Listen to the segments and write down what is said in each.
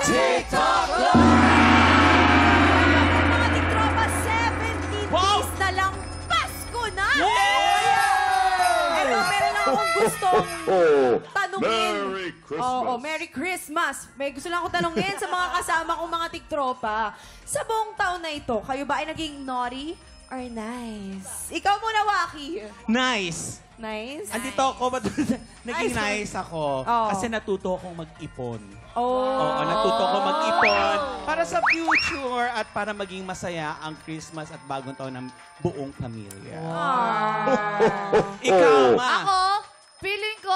TikTok Mga tiktropa, 70 days na lang. Pasko na! Eto, meron lang akong gustong tanungin. Merry Christmas. Oo, Merry Christmas. May gusto lang akong tanungin sa mga kasama kong mga tiktropa. Sa buong taon na ito, kayo ba ay naging naughty or nice? Ikaw muna, Waki. Nice. Nice? Andito ako, naging nice ako. Oo. Kasi natuto akong mag-ipon. Oh. Oo, natuto akong mag-ipon para sa future at para maging masaya ang Christmas at bagong taon ng buong pamilya. Ikaw, Ma. Ako, feeling ko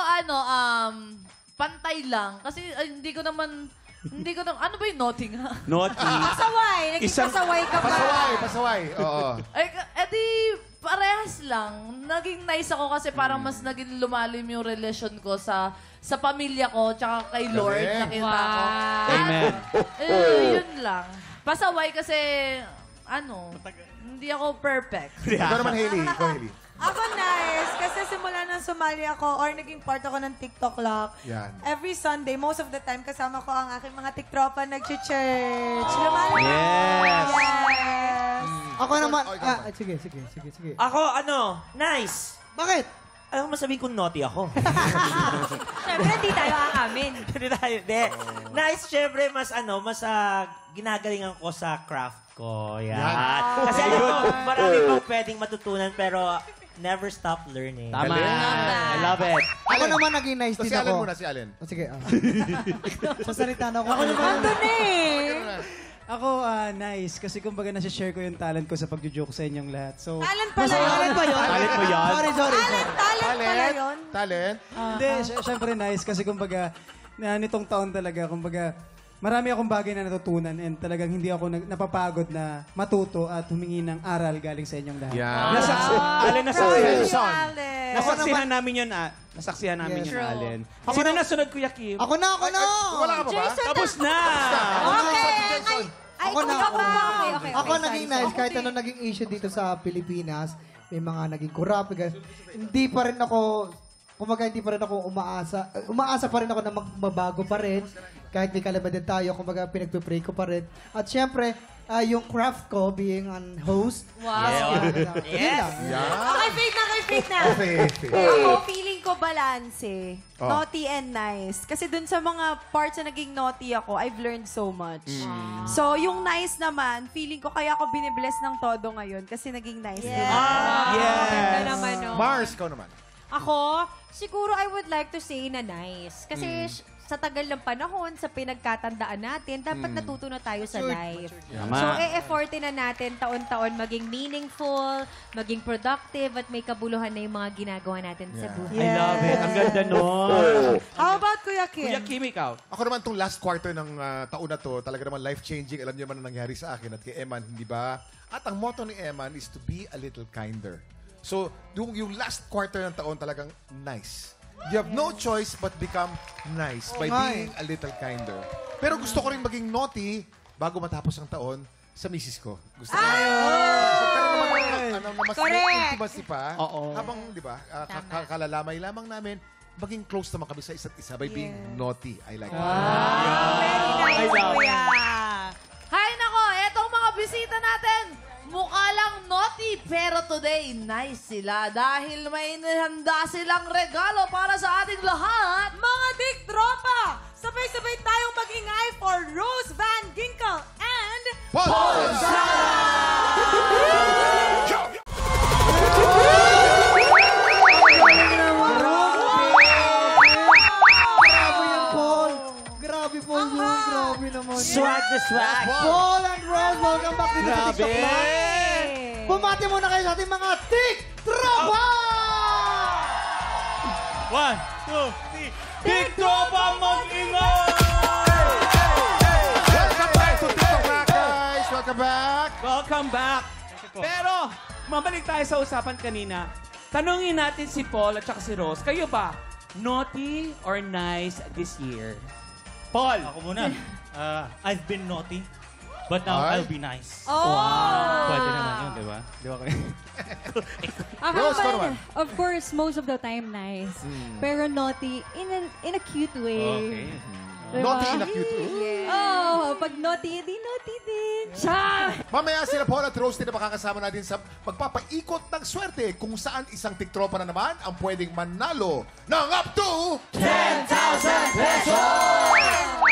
pantay lang. Kasi hindi ko naman, ano ba yung naughty nga? Naughty. Pasaway. Nagkikasaway ka ba? Pasaway. Oo. Ay, edi, parehas lang. Naging nice ako kasi parang mas naging lumalim yung relasyon ko sa pamilya ko tsaka kay Lord. Correct. Nakita ko. Amen. Yun lang. Pasaway kasi, hindi ako perfect. Ikaw naman, Hailey. Ikaw, Hailey. Ako nice. Kasi simula nang sumali ako or naging part ako ng TikTok Lock. Yan. Every Sunday, most of the time, kasama ko ang aking mga tiktropa nag-church. Lumalabas. Yes. Yes. Ako naman. Sige. Sige. Ako, Nice. Bakit? Ayaw mo sabihin kung naughty ako. Siyempre, hindi tayo aamin. Hindi tayo. Hindi. Nice, syempre, mas ginagalingan ko sa craft ko. Yan. Kasi marami pang pwedeng matutunan, pero never stop learning. Tama. I love it. Ako naman naging nice So, din si Allen ako. muna, si Allen. Sige. Sasalita na ako. Ako naman. Ando na eh. Ako, nice. Kasi kumbaga nasi-share ko yung talent ko sa pagjujoke sa inyong lahat. So, Talent pala yun. Talent ba yun? Talent mo yan? Sorry. Talent pala yun. Talent. hindi, syempre nice. Kasi kumbaga, nitong taon talaga, kumbaga, marami akong bagay na natutunan and talagang hindi ako napapagod na matuto at humingi ng aral galing sa inyong lahat. Allen, nasaksihan. Allen. Nasaksihan namin yun, Nasaksihan namin yun, Allen. Sino nasunod, Kuya Kim? Ako na! Wala ka pa ba? Tapos na! Okay. Ako na. Okay. Ako naging nice kahit ano naging issue dito sa Pilipinas. May mga naging corrupt. Hindi pa rin ako, hindi pa rin ako umaasa. Umaasa pa rin ako na magbabago pa rin. Kahit may kalaban din tayo, pinagpipray ko pa rin. At syempre, yung craft ko being an host. Wow. Yes. Okay, fake na. Okay. Ako, feeling ko balance. Oh. Naughty and nice. Kasi dun sa mga parts na naging naughty ako, I've learned so much. So, yung nice naman, feeling ko kaya ako binibless ng todo ngayon kasi naging nice din. Yes. naman, no? Mars, ikaw naman. Ako, siguro I would like to say na nice. Kasi sa tagal ng panahon, sa pinagkatandaan natin, dapat natuto na tayo sa life. Tama. So, e-effortin na natin taon-taon maging meaningful, maging productive, at may kabuluhan na yung mga ginagawa natin sa buhay. I love it. Ang ganda nun. How about Kuya Kim? Kuya Kim, ikaw. Ako naman itong last quarter ng taon na to, talaga naman life-changing. Alam niyo naman ang nangyari sa akin at kay Eman, hindi ba? At ang motto ni Eman is to be a little kinder. So, yung last quarter ng taon talagang nice. You have no choice but become nice by being a little kinder. Pero gusto ko rin maging naughty bago matapos ang taon sa misis ko. Gusto ko. Mas intimacy pa. Oo. Habang, di ba, kalalamay lamang namin, maging close naman kami sa isa't isa by being naughty. I like that. Very nice, Kuya. Hay nako, etong mga bisita natin, mukha lang naughty, pero today, nice sila dahil may inihanda silang regalo para sa ating lahat. Mga tiktropa, sabay-sabay tayong mag-ingay for Rose Van Ginkel and Paul! Grabe, Paul. Grabe naman. Swag the swag. Paul and Rose, welcome back dito sa TikTok Live. Bumati muna kayo sa ating mga tiktropa! 1, 2, 3. TikTopa mag-ingay! Welcome back to TikTok Live, guys! Welcome back! Welcome back. Pero, mabalik tayo sa usapan kanina. Tanungin natin si Paul at saka si Rose. Kayo ba, naughty or nice this year? Paul. Ako muna. I've been naughty, but now I'll be nice. Pwede naman yun, di ba? Di ba kayo? Ako Rose, ikaw naman, naman. of course, most of the time nice. Pero naughty in a cute way. Okay. Naughty in a cute way. Oh, pag naughty, di naughty din. Siya! Mamaya sila Paul at Roasty na makakasama natin sa magpapaikot ng swerte kung saan isang tiktropa na naman ang pwedeng manalo ng up to 10,000 pesos!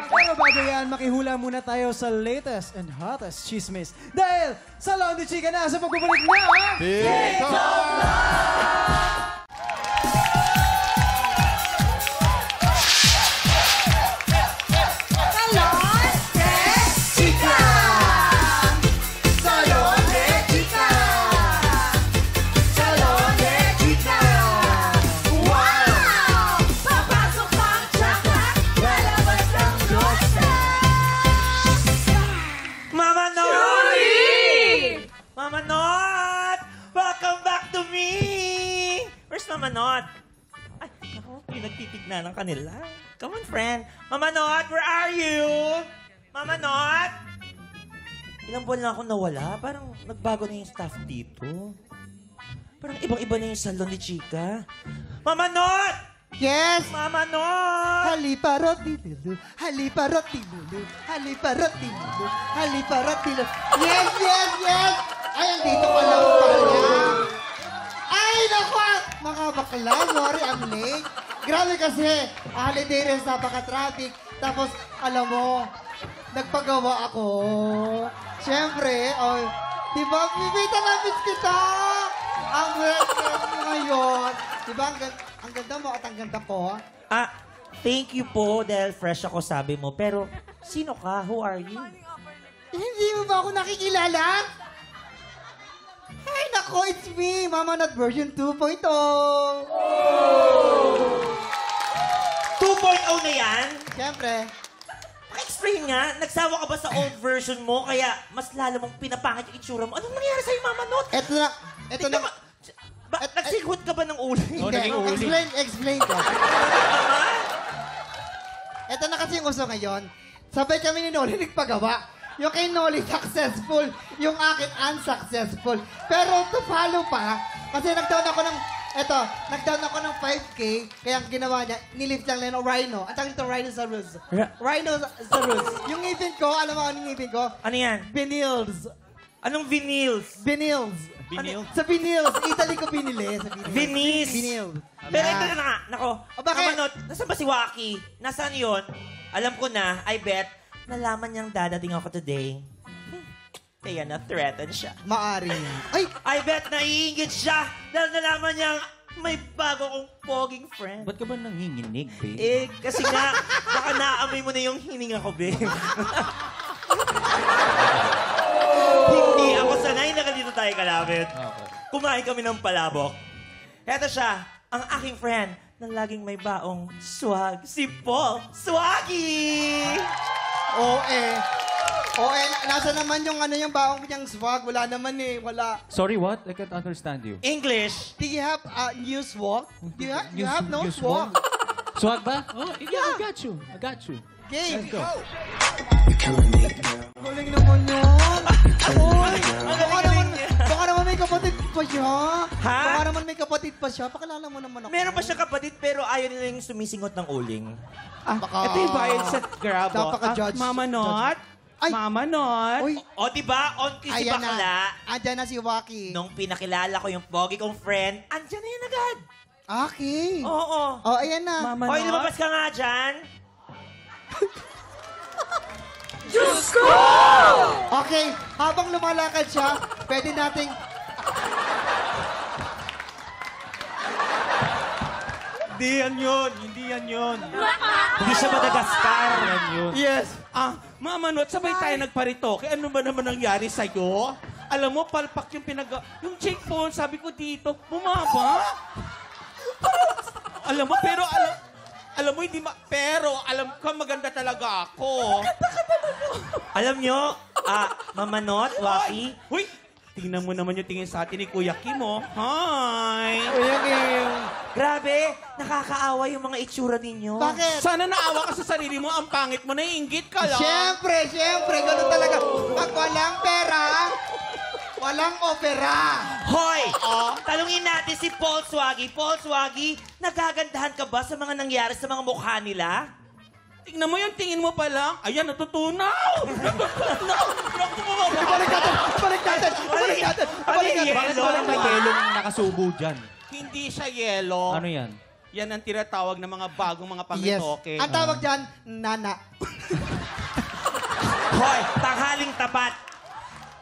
Pero bago yan, makihula muna tayo sa latest and hottest chismis. Dahil sa Laon de Chica na sa pagbabalik na TikTok! Mama Not! Mama Not! Welcome back to me! Where's Mama Not? Ay, ako, pinagtitignan ng kanila. Come on, friend. Mama Not, where are you? Mama Not? Ilang buwan na ako nawala. Parang nagbago na yung staff dito. Parang ibang-iba na yung salon ni Chica. Mama Not! Yes! Mama Not! Haliparotilo, haliparotilo, haliparotilo, haliparotilo. Yes, yes, yes! Ay, andito ka lang pala. Ay, naku! Mga bakla, sorry, I'm late. Grabe kasi, holiday rin, napaka-traffic. Tapos, alam mo, nagpagawa ako. Siyempre, oh, di ba, bibita na miss kita! Ang birthday mo ngayon. Di ba, ang ganda mo at ang ganda ko. Ah, thank you po dahil fresh ako sabi mo. Pero, sino ka? Who are you? Hindi mo ba ako nakikilala? Ay, nako, it's me, Mama Not version 2.0. 2.0 na yan? Siyempre. Explain nga, nagsawa ka ba sa old version mo kaya mas lalo mong pinapangit yung itsura mo? Anong nangyari sa'yo, Mama Not? Eto na. Nagsikhot ka ba ng ulo? Hindi, explain ko. Eto na kasi yung uso ngayon. Sabay kami ni Noli nagpagawa. Yung kay Noli successful, yung akin unsuccessful. Pero to follow pa, kasi nagdown ako ng 5K, kaya ang ginawa niya, nilift lang ng Rhino. Ang tawag nito Rhinoceros. Rhinoceros. Yung ngipin ko, alam mo anong ngipin ko? Ano yan? Vinyls. Anong vinyls? Vinyls. Vinyl? Sa vinyls. Italy ko binili. Sa vinyls. Vinyls. Vinyl. Pero ito na nga, nako. O, bakit? Mama Not, nasaan ba si Waki? Nasaan yun? Alam ko na, I bet, nalaman niyang dadating ako today. Kaya na-threaten siya. Maari. Ay! I bet naiingit siya dahil nalaman niyang may bago kong poging friend. Ba't ka ba nanginginig, babe? Eh, kasi nga, baka naamoy mo na yung hininga ko, babe. Hindi ako sanay na ganito tayo kalapit. Okay. Kumain kami ng palabok. Eto siya, ang aking friend na laging may baong swag, si Paul Swaggy! Nasa naman yung baong niyang swag? Wala naman eh, wala. Sorry, what? I can't understand you. English. Do you have new swag? Do you have no you swag? Swag ba? Oh, yeah, I got you. Game. Let's go. Galing naman yun. Uy, baka naman may kapatid pa siya. Ha? Baka naman may kapatid pa siya. Pakilala mo naman ako. Meron pa siya kapatid pero ayaw nila yung sumisingot ng uling. Ito yung bayad sa Grab. Napaka-judge. Mama Not. Ay. Mama Not. Uy, O diba, on si ayan bakla. na. Andyan na si Waki. Nung pinakilala ko yung pogi kong friend, andyan na yan agad. Okay. Oo. Oh, ayan na. Mama Hoy, Not. lumabas ka nga dyan. Okay, habang lumalakad siya, pwede nating... Hindi yan yun. Hindi siya Madagascar. Yes. Mama Not, sabay tayo nagparito. Kaya ano ba naman nangyari sa'yo? Alam mo, palpak yung yung cheekbone, sabi ko dito, bumaba. Alam mo, pero alam mo, hindi pero alam ko, maganda talaga ako. Alam nyo, Mama Not, Waki, Uy, tingnan mo naman yung tingin sa atin ni Kuya Kim, oh. Hi! grabe, nakakaawa yung mga itsura ninyo. Bakit? Sana naawa ka sa sarili mo, ang pangit mo, naiinggit ka lang. Siyempre, ganun talaga. Pag walang pera, walang opera. Hoy! Talungin natin si Paul Swaggy. Paul Swaggy, nagagandahan ka ba sa mga nangyari sa mga mukha nila? Tingnan mo yung tingin mo pa lang. Ayan, natutunaw! Natutunaw! Naku, Balik natin! Balik natin! Balik natin! Balik natin! Bakit parang may yelong nakasubo dyan? Hindi siya yelo. Ano yan? Yan ang tinatawag ng mga bagong mga Yes. pangitoke. Ang tawag dyan, nana. Hoy, tanghaling tapat.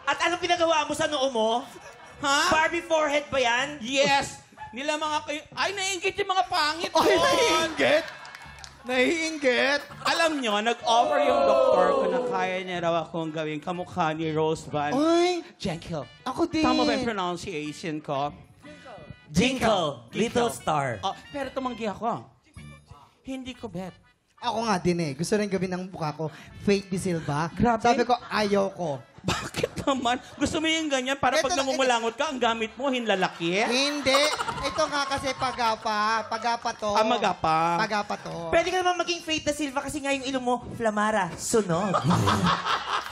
At anong pinagawa mo sa noo mo? Ha? Barbie forehead ba yan? Yes! Nila mga kayo... Ay, naiingit yung mga pangit Ay, doon. naiinggit! Naiinggit! Alam nyo, nag-offer yung doktor ko na kaya niya raw akong gawing kamukha ni Rose Van Ay, Jekyll. ako din. Tama ba yung pronunciation ko? Jinkle, Little Star. Oh, pero tumanggi ako. Hindi ko bet. Ako nga din eh. Gusto rin gawin ng mukha ko, Faith De Silva. Grabe. Sabi ko, ayaw ko. Bakit naman? Gusto mo yung ganyan para Ito pag na- namumulangot ka, ang gamit mo, hinlalaki? Hindi. Ito nga kasi pagapa. Pagapa to. Ah, magapa. Pagapa to. Pwede ka naman maging Faith Da Silva kasi nga yung ilong mo, Flamara, sunog.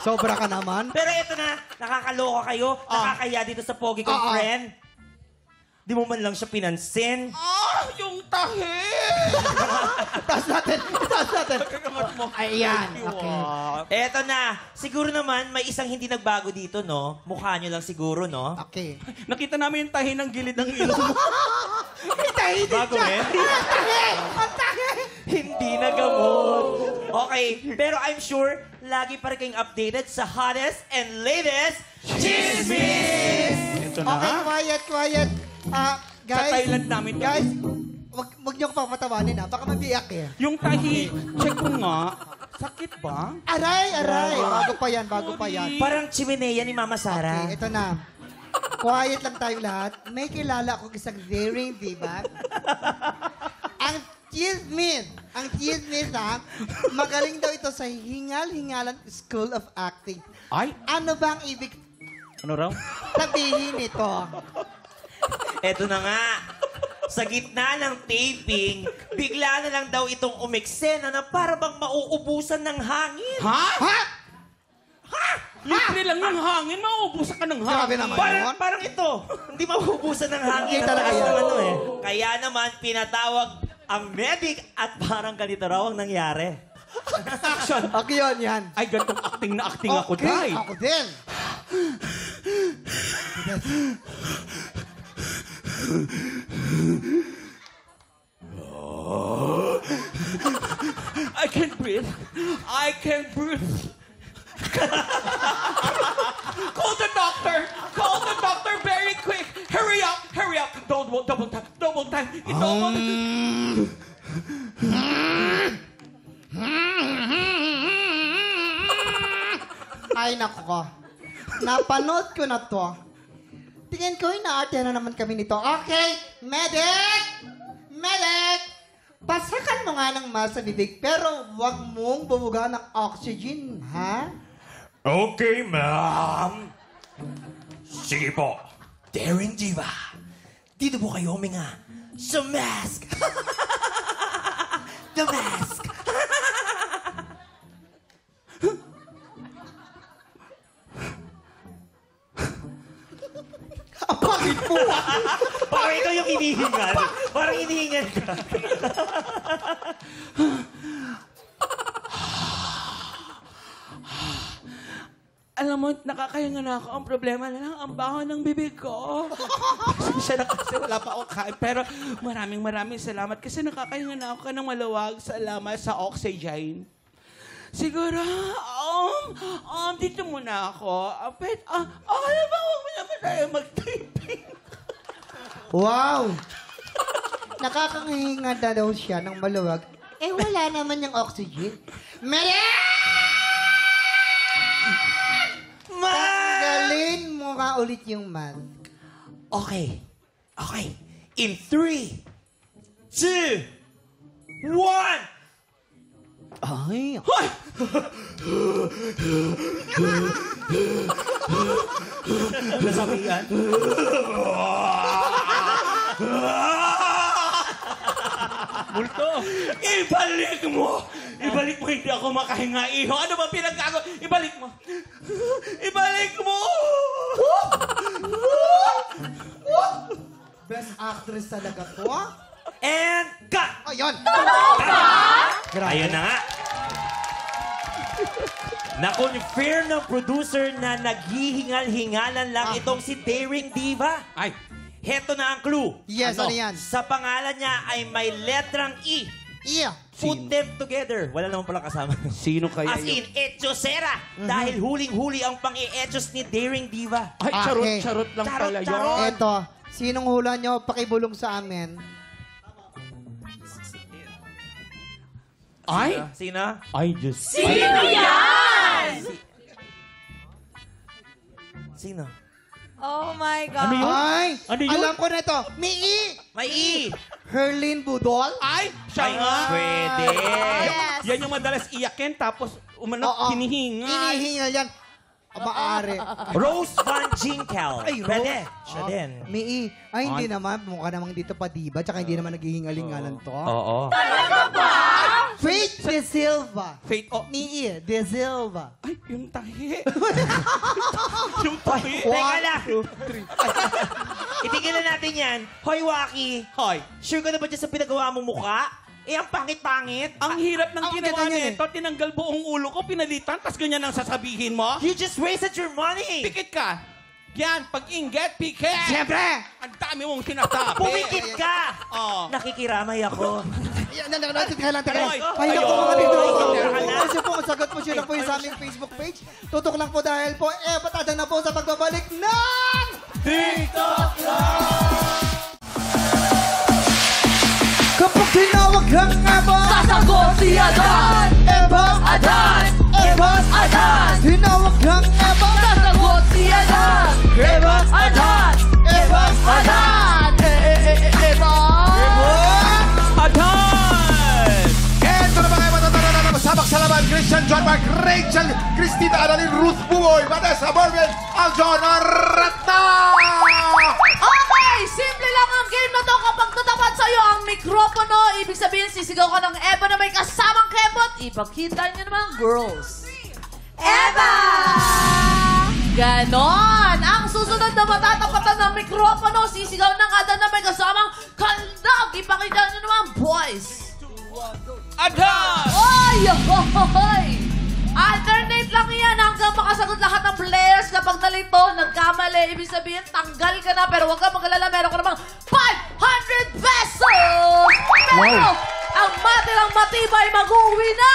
Sobra ka naman. Pero ito na, nakakaloka kayo, nakakaya dito sa pogi kong friend. Di mo man lang siya pinansin. Ah, yung tahi! Taas natin. Taas natin. Kakamot mo. Ayan. Okay. Eto na, siguro naman may isang hindi nagbago dito, no? Mukha nyo lang siguro, no? Okay. Nakita namin yung tahi ng gilid ng ilong mo. May tahi din Bago siya. eh. Ang tahi! Ang tahi! Hindi na gamot. Okay, pero I'm sure lagi pa rin kayong updated sa hottest and latest chismis! Ito na Okay, nga. quiet. Guys. Sa Thailand namin to. Guys, wag niyo ko papatawanin ha. Baka mabiyak eh. Yung tahi, check ko nga. Sakit ba? Aray! Bago pa yan. Parang chimenea ni Mama Sara. Okay, ito na. Quiet lang tayong lahat. May kilala akong isang daring diba? Ang chismis ha, magaling daw ito sa Hingal-Hingalan School of Acting. Ay, Ano ba ang ibig Ano raw? sabihin nito? Eto na nga. Sa gitna ng taping, bigla na lang daw itong umeksena na para bang mauubusan ng hangin. ha? Ha? Libre lang yung hangin, mauubusan ka ng hangin. Grabe naman yun. Parang ito, hindi mauubusan ng hangin. Hindi talaga Ang yan. ano eh. Kaya naman, pinatawag ang medic at parang ganito raw ang nangyari. Action! Okay yan. Ay, gantong acting na acting ako, Okay, Day. ako din. I can't breathe. I can't breathe. Call the doctor! Call the doctor very quick! Hurry up! Hurry up! Double time! Double time! Ay, nako. Napanood ko na to. Tingin ko, inaarte na naman kami nito. Okay, medic! Medic! Pasakan mo nga ng mask sa bibig, pero wag mong bumuga ng oxygen, ha? Okay, ma'am. Sige po. Daring Diva. Dito po kayo huminga sa mask. The mask. Ang pangit mo! Parang ikaw yung hinihingal. Parang hinihingal ka. Alam mo, nakakahinga na ako. Ang problema na lang, ang baho ng bibig ko. Pasensya na kasi wala pa akong kain. Pero maraming salamat kasi nakakahinga na ako ng maluwag. Salamat sa oxygen. Siguro, dito muna ako. Alam ba, huwag mo naman tayo mag-taping. Wow! Nakakahinga na daw siya ng maluwag. Eh, wala naman yung oxygen. Medic! Tanggalin mo nga ulit yung mask. Okay. Okay. In 3, 2, 1. Ay, Hoy! Nasabi yan? Multo! Ibalik mo! Ibalik mo, hindi ako makahinga, iho. Ano ba pinagkago? Ibalik mo! Ibalik mo! best actress talaga to. And cut! Ayun! Ayun na nga. Na-confirm ng producer na naghihingal-hingalan lang itong si Daring Diva. Ay, Heto na ang clue. Yes, ano yan? Sa pangalan niya ay may letrang E. Yeah. Put them together. Wala naman pala kasama. sino kaya As in, Echosera. Dahil huling-huli ang pang-i-echos ni Daring Diva. Ay, Okay. charot lang Charot, pala charot. yun. Eto, sinong hula nyo, pakibulong sa amin. Ay, Sino? Ay, Diyos. Sino? Oh my God. Ano yun? Ay, Ano yun? alam ko na ito. May E. May E. Herlin Budol. ay, siya nga. Pwede. Yes. Yan yung madalas iyakin, tapos Oo. hinihingal. Hinihingal yan. Maaari. Rose Van Ginkel. Ay, Rose. Pwede. Siya din. May E. Ay, hindi naman. Mukha namang dito pa diba? Tsaka hindi naman naghihingalingalan to. Oo. Faith De Silva. Fate, oh. May E. De Silva. Ay, yung tahi. yung tahi. Teka lang. Itigilan natin yan. Hoy, Waki. Hoy, Sure ka na ba dyan sa pinagawa mong mukha? Eh, ang pangit-pangit. ang hirap ng ang ginawa ganda niyan nito. Tinanggal buong ulo ko, pinalitan, tas ganyan ang sasabihin mo. You just wasted your money. Pikit ka. Yan, pag-inget, pikit. Siyempre. Ang dami mong sinasabi. Pumikit ka. Oh. Nakikiramay ako. Teka lang, teka lang. Ay, Ay, naku, ayun. mga dito. Ay, Kasi po, ang sagot po siya lang po yung sa aming Facebook page. Tutok lang po dahil po, patadang na po sa pagbabalik ng... TikTok Kapag tinawag kang Eva, Sasagot si Adan! Eva, Adan! Eva, Adan! tinawag kang Eva, Sasagot si Adan! Eva, Adan! Eva, Adan! Eva. Adan! Eto na mga matatanda na masabak sa laban. Christian John Mark, Rachel, Cristina Adalyn, Ruth Buoy, Vanessa Morgan, Aljon Ratna! Okay, simple lang ang game na to. Kapag tatapat sa'yo ang mikropono, ibig sabihin sisigaw ka ng Eva na may kasamang kebot. Ipakita niyo naman, girls. Eva! Ganon! Ang susunod na matatapatan ng mikropono, sisigaw ng Adan na may kasamang kandag. Ipakita niyo naman, boys. Adan! Oy! Hoy! Alternate lang yan hanggang makasagot lahat ng players. Kapag nalito, nagkamali, ibig sabihin, tanggal ka na. Pero huwag ka magalala, meron ka namang 500 pesos! Pero, ang matirang matibay mag-uwi na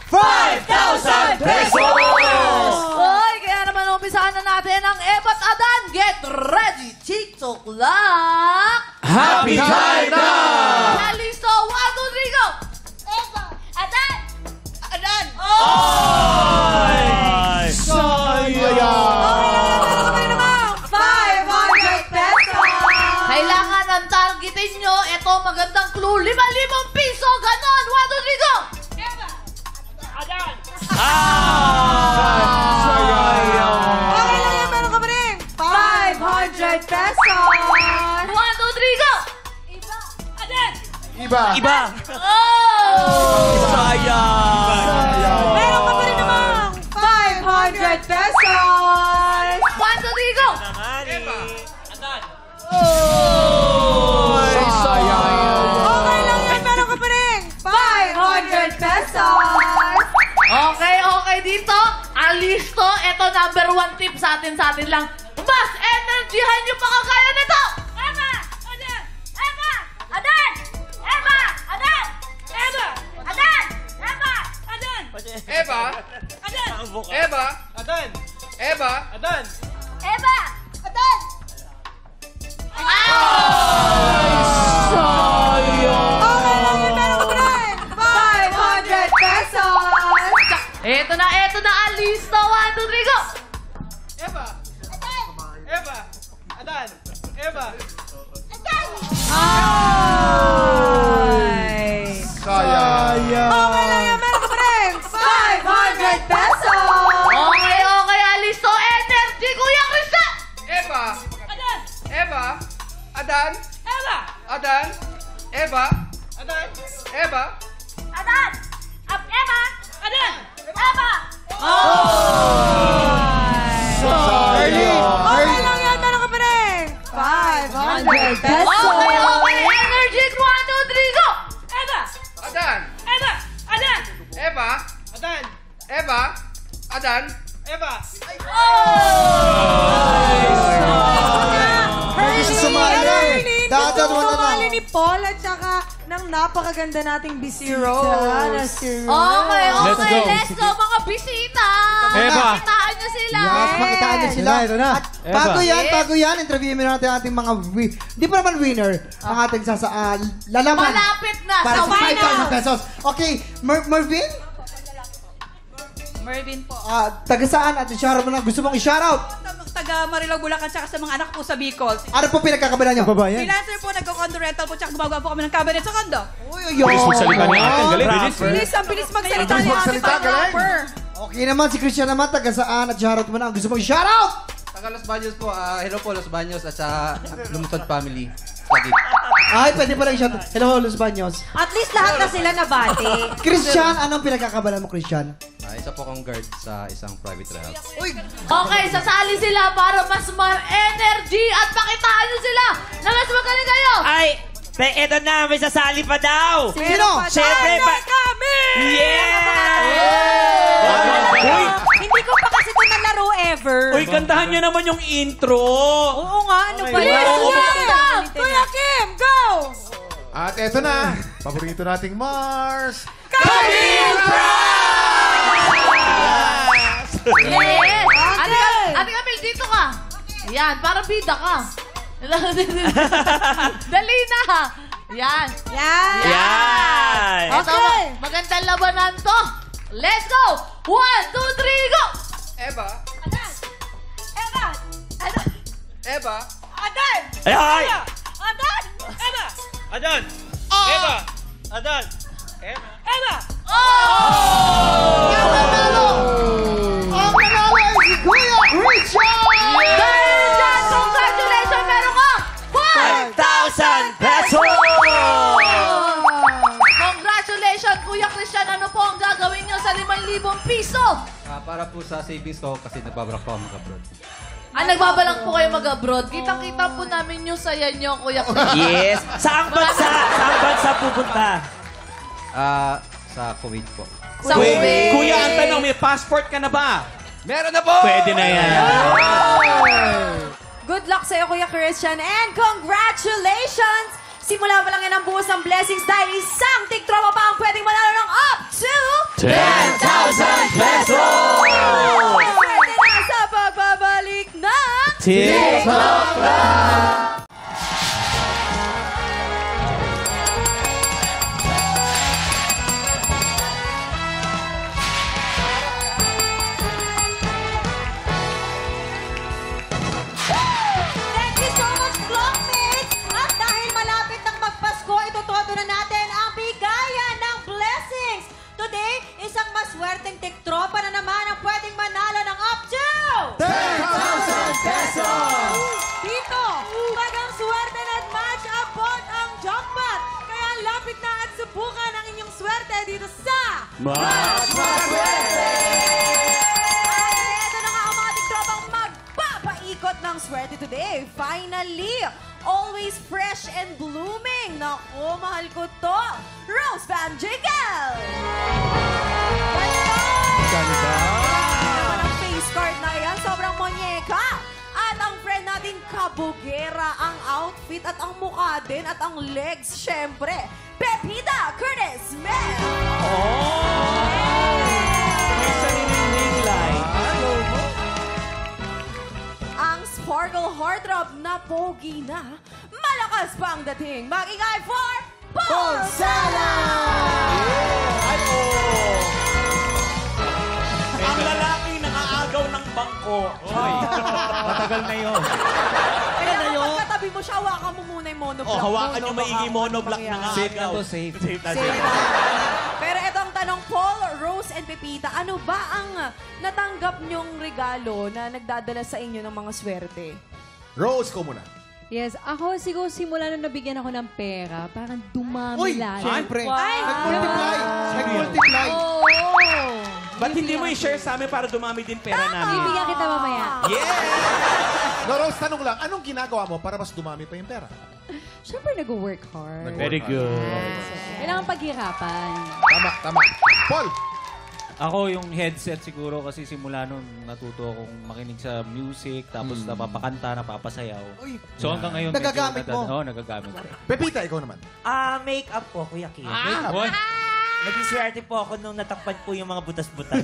5,000 pesos! Oy, kaya naman umpisahan na natin ang Eva't Adan. Get ready, TikTok clock! Happy time na! Alisto, 1, 2, 3, go! Eva! Adan! Adan! Ay! Meron kami namang 500 pesos! Kailangan ang targetin nyo. Ito, magandang clue. 5,000 piso. Ganon. 1, 2, 3, go! Okay lang yan, meron kami rin 500 pesos! 1, 2, 3, go! Iba. Iba! Oh! Sayang! Meron kami rin namang 500 pesos! 1, 2, 3, go! Naman eh. Okay lang yan, meron kami rin 500 pesos! Okay, okay dito. Alisto, ito number 1 tip sa atin lang. Mas energyhan nyo pa kagaya nito! Eva! Adan! Eva! Adan! Eva! Adan! Eva! Adan! Eva! Adan! Eva! Adan! Eva! Adan! Eva! Adan! Eva! Adan! Okay lang yan, meron kami rin 500 pesos! Eto na, Alisto. 1, 2, 3, go! Eva! Eva! Adan! Eva! Ay! Sayang. Okay lang yan, meron kami rin 500 pesos! Okay, okay, Alisto. Energy, Kuya Krista! Eva! Adan! Eva! Adan! Eva! Adan! Eva! Adan! Eva! Adan! Eva! Adan! Eva! Okay lang yan, meron kami rin 500 pesos! Okay, okay. Energy, 1, 2, 3, go! Eva! Adan! Eva! Adan! Eva! Adan! Eva! Adan? Eva? May gusto sumali. Dadan mo na Sumali lang. ni Paul at saka ng napakaganda nating bisita na si Rose. Okay, Let's go. let's go mga bisita. Eva. Makitaan nyo sila. Yes, makitaan niyo sila. Ito na. At bago yan, interviewin mo natin ating mga hindi pa naman winner, ang ating lalaman. Malapit na Para sa sa final. 5,000 pesos. Okay, Mervin? Mervin po. Taga saan at i-shoutout mo na? Gusto mong i-shoutout? Taga Marilao, Bulacan, tsaka sa mga anak po sa Bicol. Ano po pinagkakabalan niyo? Babayan. Freelancer po, nagko-condo rental po, tsaka gumagawa po kami ng cabinet sa condo. Uy, Bilis magsalita ni ate. Galing, bilis. Bilis, ang bilis magsalita Bilis ni ate magsalita, pang galing. rapper. Okay naman, si Christian naman, taga saan at shoutout mo na? Gusto mong i-shoutout? Taga Los Baños po. Hello po, Los Baños at sa Lumutod Family. Lagi. Ay, pwede pala i-shoutout. Hello, Los Baños. At least lahat na sila nabati. Christian, anong pinagkakabalan mo, Christian? Isa po akong guard sa isang private trial. Okay, sasali sila para mas energy at pakitaan nyo sila na mas magaling kayo. Ay, eto na, may sasali pa daw. Sino? Siyempre pa. Kami! Uy, Hindi ko pa kasi ito nalaro ever. Uy, kantahan niyo naman yung intro. Oo nga, ano ba Bilis, yan? Kim! Kuya Kim, go! At eto na, paborito nating Mars. Yes! Ate Camille, dito ka. Yan, parang bida ka. Dali na. Yan. Yan! yan. Ito, magandang labanan to. Let's go! 1, 2, 3, go! Eva? Eva! Eva? Adan! Ay, ay. Adan! Eva! Adan! Eva! Adan! Eva! Eva! Ang nanalo ay si Kuya Richard! Dahil dyan, congratulations, meron ka 5,000 pesos! Congratulations, Kuya Christian. Ano po ang gagawin nyo sa 5,000 piso? Para po sa savings ko kasi nagbabrak po ako mag-abroad. Nagbabalak po kayo mag-abroad. Kitang-kita po namin yung saya nyo, Kuya Christian. Yes. Saang bansa? Saang bansa pupunta? Sa Kuwait po. Sa Kuwait. Kuya, ang tanong, may passport ka na ba? Meron na po! Pwede na yan. Good luck sa'yo, Kuya Christian, and congratulations! Simula pa lang yan ang buhos ng blessings dahil isang tiktropa pa ang pwedeng manalo ng up to 10,000 pesos! Pwede na sa pagbabalik ng TikTok Thank you so much, Blockmates! At dahil malapit ng magpasko, itutodo na natin ang bigayan ng blessings! Today, isang maswerteng tiktropa na naman ang pwedeng manalo ng up to 10,000 pesos! Dito, bagang swerte na at match abot ang jackpot. Kaya lapit na at subukan ang inyong swerte dito sa At ito na nga ang mga tiktropang magpapaikot ng swerte today. Finally, always fresh and blooming. Naku, mahal ko to. Rose Van Jiggle! Ang face card na yan, sobrang monyeka. At ang friend natin, kabugera ang outfit at ang mukha din at ang legs, syempre. Pepita Curtis Smith! May sariling light. Ang sparkle heartthrob na pogi na. Malakas pa ang dating. Mag-ingay for Paul Sala! Ang lalaki nangaagaw ng bangko. Matagal na yun. Kaya kapag katabi mo siya, hawakan mo muna yung monoblock. Hawakan yung maigi monoblock na nga. Safe na to, safe. Safe na, safe. Pero itong tanong, Paul, Rose, and Pepita, ano ba ang natanggap niyong regalo na nagdadala sa inyo ng mga swerte? Rose ko muna. Yes, ako siguro simula nung nabigyan ako ng pera, parang dumami Uy, lalo. siyempre. Ay! Nag-multiply. Nag-multiply. Ba't hindi mo i-share sa amin para dumami din pera namin? Bibigyan kita mamaya. Yeah! No, Rose, tanong lang, anong ginagawa mo para mas dumami pa yung pera? Siyempre nag-work hard. Very good. Kailangan paghirapan. Tama. Paul, Ako yung headset siguro kasi simula nung natuto akong makinig sa music, tapos napapakanta, napapasayaw. So hanggang ngayon, Nagagamit mo? Oo, nagagamit ko. Pepita, ikaw naman. Make-up po, Kuya Kim. Boy, Naging swerte po ako nung natakpan po yung mga butas-butas.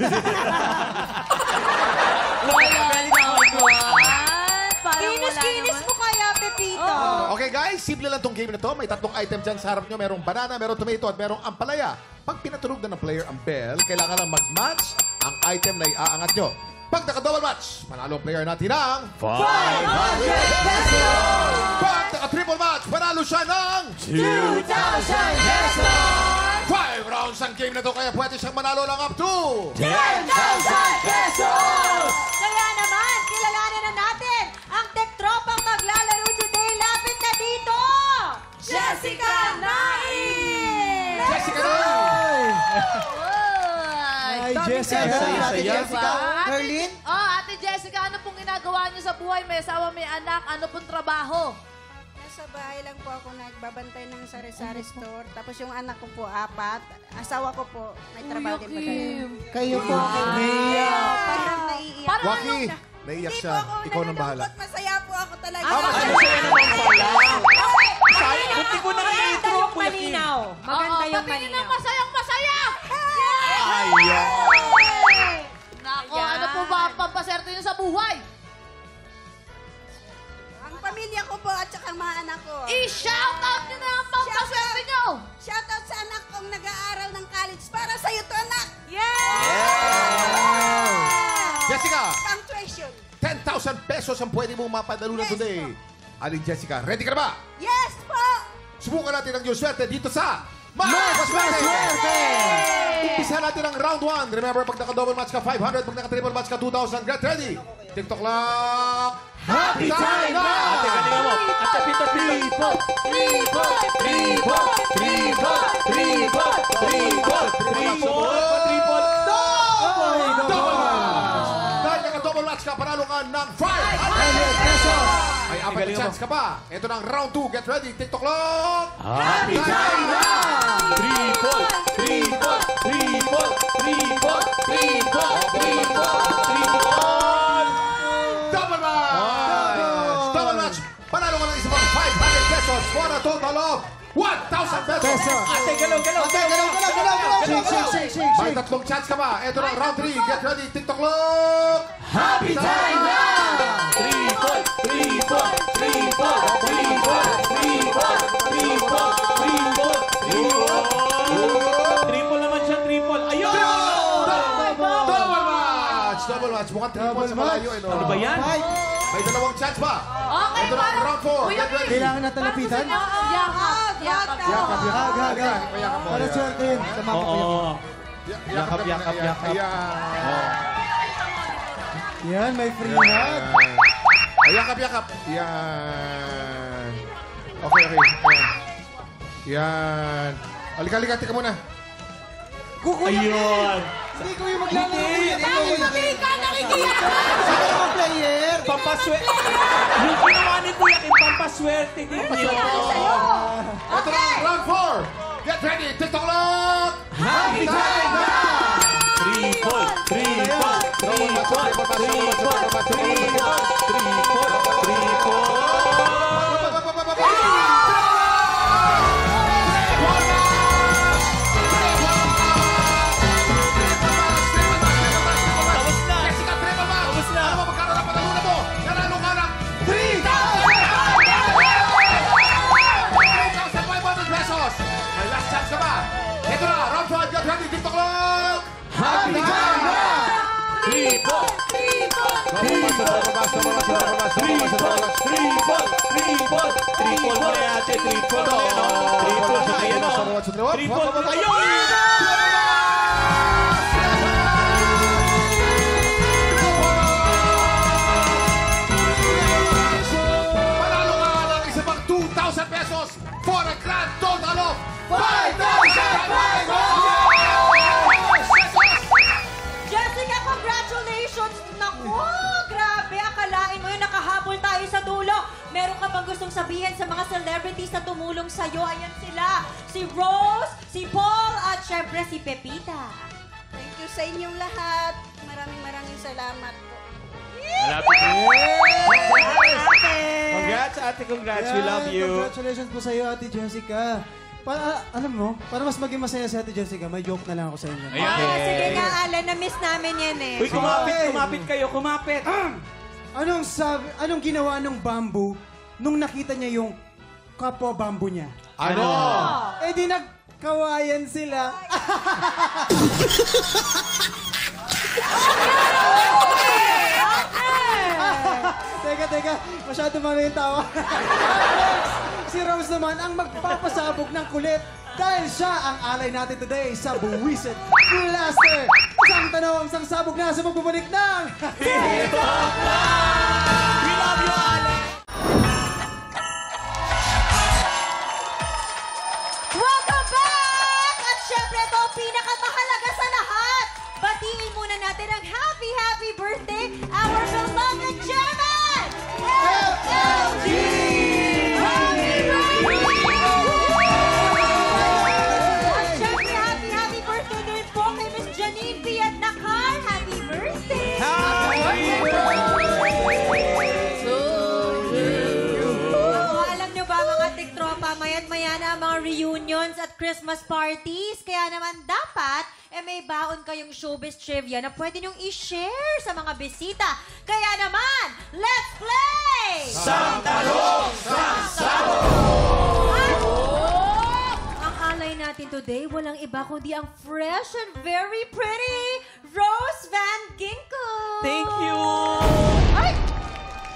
Kinis-kinis mo kaya, Pepito. Okay guys, simple lang tong game na to. May 3 item dyan sa harap nyo. Merong banana, merong tomato, at merong ampalaya. Pag pinatulog na ng player ang bell, kailangan lang mag-match ang item na iaangat nyo. Pag naka-double match, panalo ang player natin ng 500 pesos! Pag naka-triple match, panalo siya ng 2,000 pesos! 5 rounds ang game na to, kaya pwede siyang manalo lang up to 10,000 pesos! Kaya naman, kilalanin na natin ang Tektropang maglalaro today. Lapit na dito! Jessica Nain! Jessica Nain! Hi, Jessica. Ate Jessica. Herlin? Oh, Ate Jessica, ano pong ginagawa niyo sa buhay? May asawa, may anak. Ano pong trabaho? Nasa bahay lang po ako nagbabantay ng sari-sari store. Tapos yung anak ko po, 4. Asawa ko po, may trabaho din pa kayo. Kayo po. Parang naiiyak. Waki, naiyak siya. Ikaw nang bahala. Masaya po ako talaga. Masaya naman pala. Buti ko na Maganda yung malinaw. Maganda yung patingin malinaw. ng masayang-masaya! Ayan. Nako, ano po ba ang pampaserte niyo sa buhay? Ang pamilya ko po at saka mga anak ko. I-shoutout niyo na ang pampaserte niyo! Shoutout sa anak kong nag-aaral ng college. Para sa'yo to, anak. Jessica, Punctuation. 10,000 pesos ang pwede mong mapadalunan Yes, today. Aling Jessica, ready ka na ba? Yes po! Subukan natin ang iyong swerte dito sa Maswerte! Umpisa natin ang round 1. Remember, pag naka-double match ka, 500. Pag naka-triple match ka, 2,000. Get ready! TikTok clock! Happy time na! ate, galingan mo. Ate, pito. Double match! Dahil naka-double match ka, panalo ka ng 500 pesos! May apat na chance ka pa. Ito na ang round 2. Get ready. TikTok clock! Happy time na! Double match! Double match! Panalo ka ng isa pang 500 pesos for a total of 1,000 pesos! Ate, galaw. May 3 chance ka pa. Ito na ang round 3. Get ready. TikTok clock! Happy time na! Triple naman siya, triple. Ayun! Double match. Mukhang triple sa malayo. Ano ba yan? May 2 chance pa. Okay, Ito na ang round 4. Get ready. Kailangan na talapitan? Yakap. Yakap mo. Para swerte yun. Sa mga Oo. Yakap. Yan, may free hug. Yakap. Yan. Okay. Ayan. Yan. Halika. Tika muna. Ayun. Hindi ko yung maglalaro. Nakikiyak! Sino ang player? Pampaswerte. Yung ginawa ni Kuya Kim, pampaswerte din niyo. Ito na ang round 4. Get ready. TikTok clock. Happy time na! Jessica, triple match! Alam mo, magkano na panalunan mo? Nanalo ka ng 3,500 pesos! May last chance ka ba? Ito na, round 5, get ready, TikTok clock! Happy time na! Triple mo na ate, triple mo na. Triple mo. Ayun! Panalo ka ng isa pang 2,000 pesos for a grand total of 5,500 Jessica, congratulations! Naku, grabe. Akalain mo yun, nakahabol tayo sa dulo. Meron ka bang gustong sabihin sa mga celebrities na tumulong sa'yo? Ayan sila. Si Rose, si Paul, at syempre si Pepita. Thank you sa inyong lahat. Maraming salamat po. Congrats, ate. Congrats. We love you. Congratulations po sa iyo, Ate Jessica. Alam mo, para mas maging masaya si Ate Jessica, may joke na lang ako sa inyo. Sige nga, Alan. Na-miss namin yan eh. Uy, kumapit kayo. Kumapit. Anong ginawa ng bamboo nung nakita niya yung kapwa bamboo niya? Ano? Eh di nagkawayan sila. Teka. Masyado mali yung tawa. Si Rose naman ang magpapasabog ng kulit dahil siya ang alay natin today sa Buwisit Blaster. Isang tanong, isang sabog na sa magbabalik ng TikTok Live! We love you, Alay! Welcome back! At syempre ito ang pinakamahalaga sa lahat. Batiin muna natin ang happy birthday, our beloved chairman! LLG! Happy birthday! At syempre happy birthday din po kay Miss Janine Piat Nakar. Happy birthday! Alam nyo ba mga tiktropa, maya't-maya na ang mga reunions at Christmas parties. Kaya naman dapat, may baon kayong showbiz trivia na pwede nyong i-share sa mga bisita. Kaya naman, let's play! Samtalong Sangsabo! Ang alay natin today, walang iba kundi ang fresh and very pretty Rose Van Ginkle. Thank you!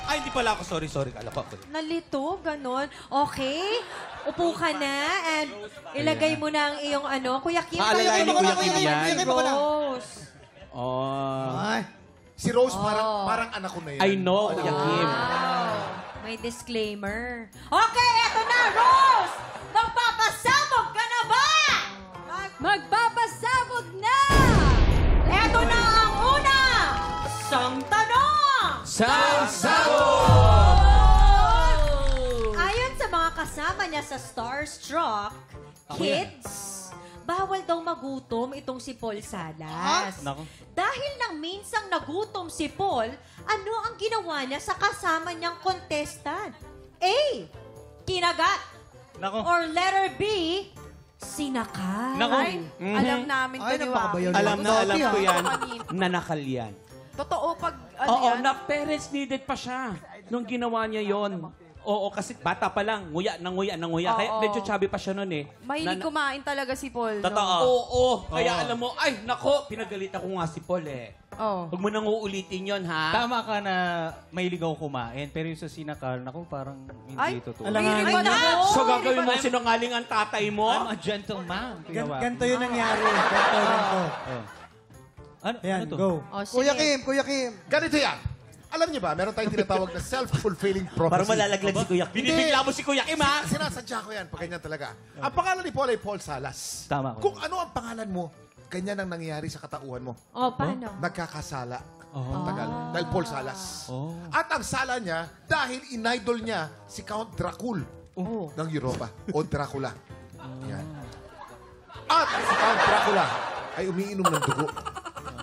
Ay, hindi pala ako. Sorry. Kala ko ako. nalito, ganon. Okay, upo ka na and ilagay mo na ang iyong Kuya Kim. Aalalayan ni Kuya Kim yan. Rose. Ay. Si Rose parang anak ko na yan. I know, Kuya Kim. May disclaimer. Okay, eto na, Rose! Magpapasabog ka na ba? Magpapasabog na! Eto na ang una! Sang tanong! Ayon sa mga kasama niya sa Starstruck Kids, bawal daw magutom itong si Paul Salas. Nako. Dahil nang minsang nagutom si Paul, ano ang ginawa niya sa kasama niyang contestant? A. Kinagat. Nako. Or letter B. Sinakal. Nako. Alam namin to, di ba? Alam ko yan. Nanakal yan. Totoo pag Oo, na parents needed pa siya nung ginawa niya yon. Oo, kasi bata pa lang, nguya. Kaya medyo chubby pa siya noon eh. Mahilig kumain talaga si Paul. no? Totoo. Oo, kaya alam mo, ay, nako, pinagalitan ko nga si Paul eh. Oh. Huwag mo nang uulitin yon ha? Tama ka na mahilig ako kumain, pero yung sa sinakal, naku, parang hindi Ay, totoo. Mahilig ba na? So gagawin mo sinungaling ang tatay mo? I'm a gentleman. Ganito yun nangyari. Ganito. Ano Ayan, to? go. Oh, sige. Kuya Kim. Ganito yan. Alam niyo ba, meron tayong tinatawag na self-fulfilling prophecy. Parang malalaglag si Kuya Kim. Binibigla mo si Kuya Kim ha? Sinasadya ko yan, pag ganyan talaga. Ang pangalan ni Paul ay Paul Salas. Tama ko. Kung ano ang pangalan mo, ganyan ang nangyayari sa katauhan mo. Oh, paano? Nagkakasala. Ang tagal. Dahil Paul Salas. Oh. At ang sala niya, dahil inidol niya si Count Dracul ng Europa. O Dracula. Yan. At si Count Dracula ay umiinom ng dugo.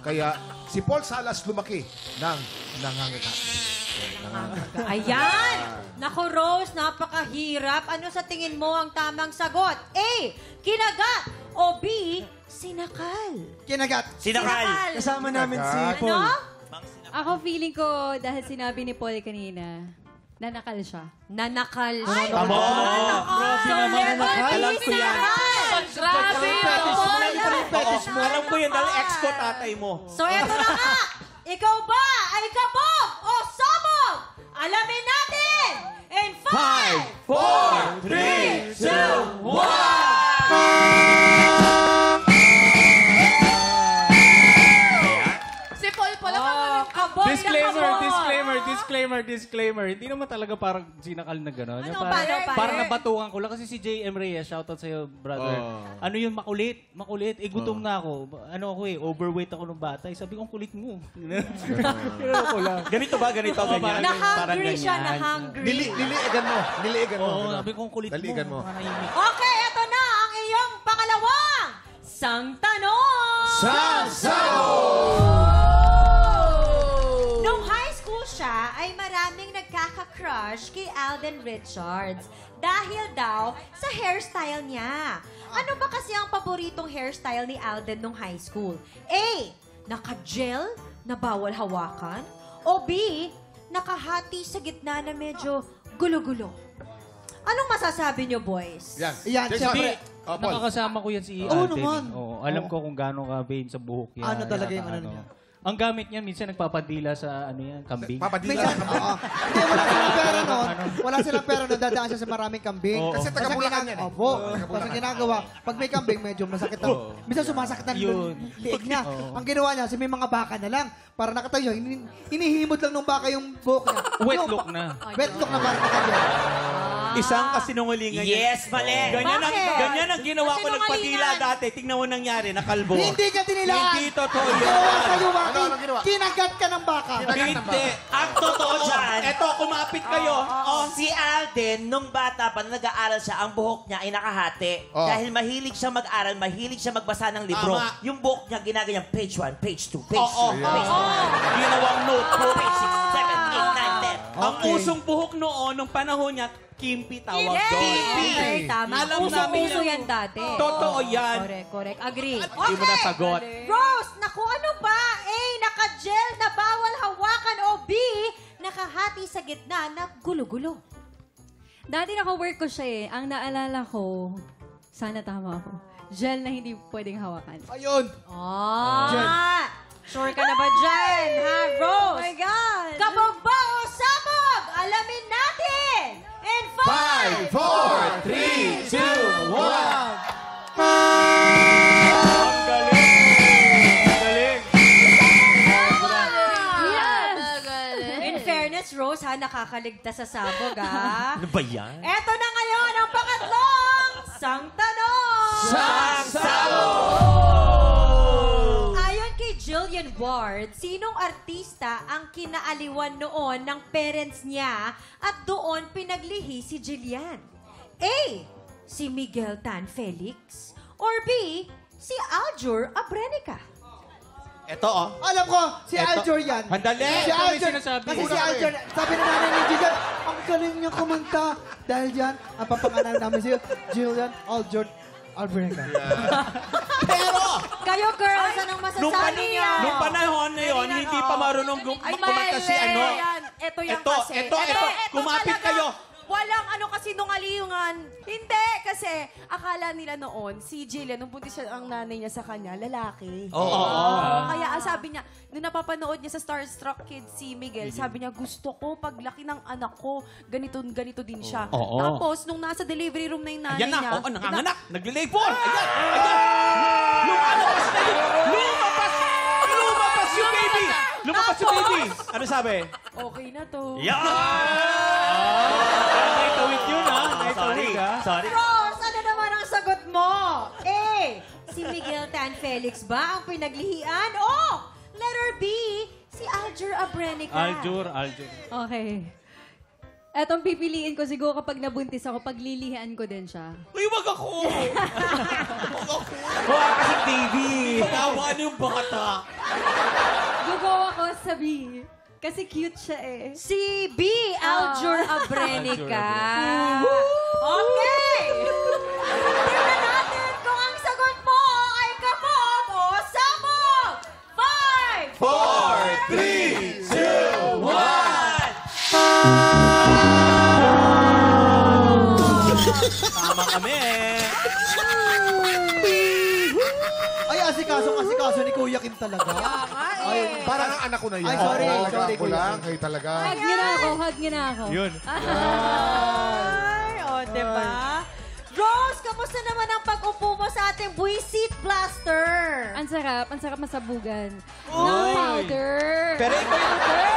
Kaya si Paul Salas lumaki ng nangangagat. Ayan! Naku, Rose, napakahirap. Ano sa tingin mo ang tamang sagot? A. Kinagat. O B. Sinakal. Kinagat. Sinakal. Kasama namin si Ano? Paul. Ako feeling ko, dahil sinabi ni Paul kanina, nanakal siya. Nanakal siya. Tama. So, level Alam B, ko yan. sinakal. Grabe! Alam ko yan dahil ex ko tatay mo. So, eto na nga. Ikaw ba ay kabog o sabog? Alamin natin in 5, 4, 3, 2, 1! Si Paul pala kabog na kabog. Disclaimer. Hindi naman talaga parang sinakal na gano'n. Ano, Yung parang, paano? parang nabatukan ko lang. Kasi si J.M. Reyes, shoutout sa'yo, brother. Ano yun, makulit. Gutom na ako. Ano ako overweight ako nung bata. Sabi ko, ang kulit mo. Pero ko lang. Ganito ba? Ganyan? Na-hungry siya, na-hungry. Niliigan mo. Oo, sabi ko, ang kulit Daligan mo. Manahimik. Okay, eto na ang iyong pangalawang sang tanong. Sang crush kay Alden Richards dahil daw sa hairstyle niya. Ano ba kasi ang paboritong hairstyle ni Alden nung high school? A. Naka-gel na bawal hawakan? O B. Nakahati sa gitna na medyo gulo-gulo? Anong masasabi niyo, boys? Yan. Yan, Jason. syempre. Oh, Paul. Nakakasama ko yan si Oo Alden. naman. Oo, alam ko kung gaano ka vain sa buhok yan. Ano talaga yung ano niya? Ang gamit niya, minsan nagpapadila sa kambing. Papadila. Oo. Hindi, wala silang pera nun. Wala silang pera nun. Dadaan siya sa maraming kambing. Oo. Kasi taga Bulacan yan eh. Opo. Kasi ginagawa, pag may kambing, medyo masakit ang... Minsan sumasakit ang Yun. liig niya. Ang ginawa niya, may mga baka na lang. Para nakatayo, hinihimot lang ng baka yung buhok niya. Wet look na. Wet look na para nakatayo. Isang kasinungalingan Yes, mali. Ganyan ang ginawa ko nagpadila dati. Tingnan mo nangyari, nakalbo. Hindi ka tinilaan. Hindi totoo Ginawa yan. sa'yo, Waki. Ano ginawa? Kinagat ka ng baka. Hindi. Ang totoo dyan, Eto, kumapit kayo. si Alden, nung bata pa, nung nag-aaral siya, ang buhok niya ay nakahati. Oh. Dahil mahilig siya mag-aral, mahilig siya magbasa ng libro. Tama. Yung buhok niya, ginaganyan, page 1, page 2, page 3, Oo. page 4, Ginawang notebook. page 6, 7, 8, 9, 10. Ang usong buhok noon, nung panahon niya, kimpi tawag doon. Okay, tama. Alam namin Uso yan. yan dati. Totoo yan. Correct. Agree. Hindi mo nasagot. Rose, naku, ano ba? A, naka-gel na bawal hawakan o B, nakahati sa gitna na gulo-gulo. Dati naka-work ko siya eh. Ang naalala ko, sana tama ako, gel na hindi pwedeng hawakan. Ayun. Sure ka na ba dyan, ha, Rose? Oh my God! Kabog ba o sabog? Alamin natin! In 5, 4, 3, 2, 1. Ang galing. In fairness, Rose, ha, nakakaligtas sa sabog, ha? Ano ba yan? Eto na ngayon ang pangatlong sang tanong! Ayon kay Jillian Ward, sinong artista ang kinaaliwan noon ng parents niya at doon pinaglihi si Jillian? A. Si Miguel Tan Felix or B. Si Aljur Abrenica? Ito, oh. Alam ko, si Eto. Aljur yan. Handali. Si Ito may Aljur. sinasabi. Kasi si Aljur, sabi na nanay ni Jillian, ang galing niyang kumanta. Dahil dyan, ang papangalan namin si Jillian Aljur Albrica. Pero, Kayo girls, anong masasabi niyo? nung panahon na yun, hindi pa marunong kumanta si ano. Ito yan Ito, kasi. ito. Kumapit talaga. kayo. Walang ano kasi nungalingan. Hindi, kasi akala nila noon, si Jillian, nung buntis siya ang nanay niya sa kanya, lalaki. Oo. Kaya ang sabi niya, nung napapanood niya sa Starstruck Kids si Miguel, sabi niya, gusto ko paglaki ng anak ko, ganito din siya. Oo. Tapos, nung nasa delivery room na yung nanay Ayan na, niya, oo, nanganganak. Nagli-labor. Ayan. Lumalabas na yun. Lumabas yung baby. Lumabas yung baby. Ano sabi? okay na to. May tawid yun, ha? May tawid, ha? Sorry. Rose, ano naman ang sagot mo? A. Si Miguel Tan Felix ba ang pinaglihian? O letter B. Si Aljur Abrenica? Aljur. Okay. Etong pipiliin ko siguro kapag nabuntis ako, paglilihian ko din siya. Uy, wag ako. Huwag kasi baby. Pagkawa yung bata. Gugo ako sa B. Kasi cute siya eh. Si B. Aljur Abrenica. Okay! Tingnan natin kung ang sagot mo ay kabog o sabog! 5, 4, 3, 2, 1. Tama kami. Ay, asikaso ni Kuya Kim talaga. Ay, parang ang anak ko na yan. Ay, sorry. Talaga Sorry, ako Kuya. lang. Kayo talaga. Hug niyo na ako. Yun. Ay, o, diba? Rose, kamusta naman ang pag-upo mo sa ating Buisit Blaster? Ang sarap masabugan. No powder. Pero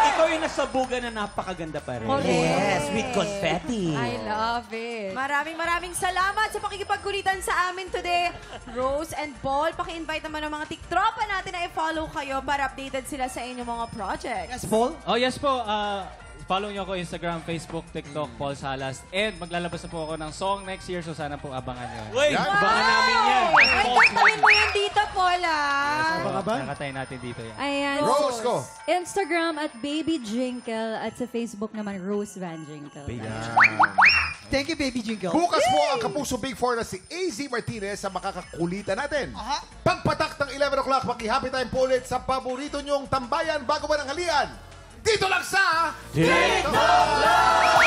ikaw yung nasabugan na napakaganda pa rin. Yes, with confetti. I love it. Maraming salamat sa pakikipagkulitan sa amin today. Rose and Paul, paki-invite naman ng mga tiktropa natin na i-follow kayo para updated sila sa inyong mga projects. Yes, Paul? Oh, yes po. Follow niyo ako Instagram, Facebook, TikTok, Paul Salas. And maglalabas na po ako ng song next year, so sana po abangan niyo. Uy, abangan namin yan. Ay, kantahin mo yan dito, Paul, ah. ka ba? Nakatayin natin dito yan. Ayan. Rose, go. Instagram at Baby Jinkle at sa Facebook naman Rose Van Jinkle. Thank you, Baby Jingle. Bukas po ang Kapuso Big Four na si AZ Martinez sa makakakulitan natin. Pagpatak ng 11 o'clock, maki-happy time po ulit sa paborito nyong tambayan bago ba ng halian. Dito lang sa... TikTok!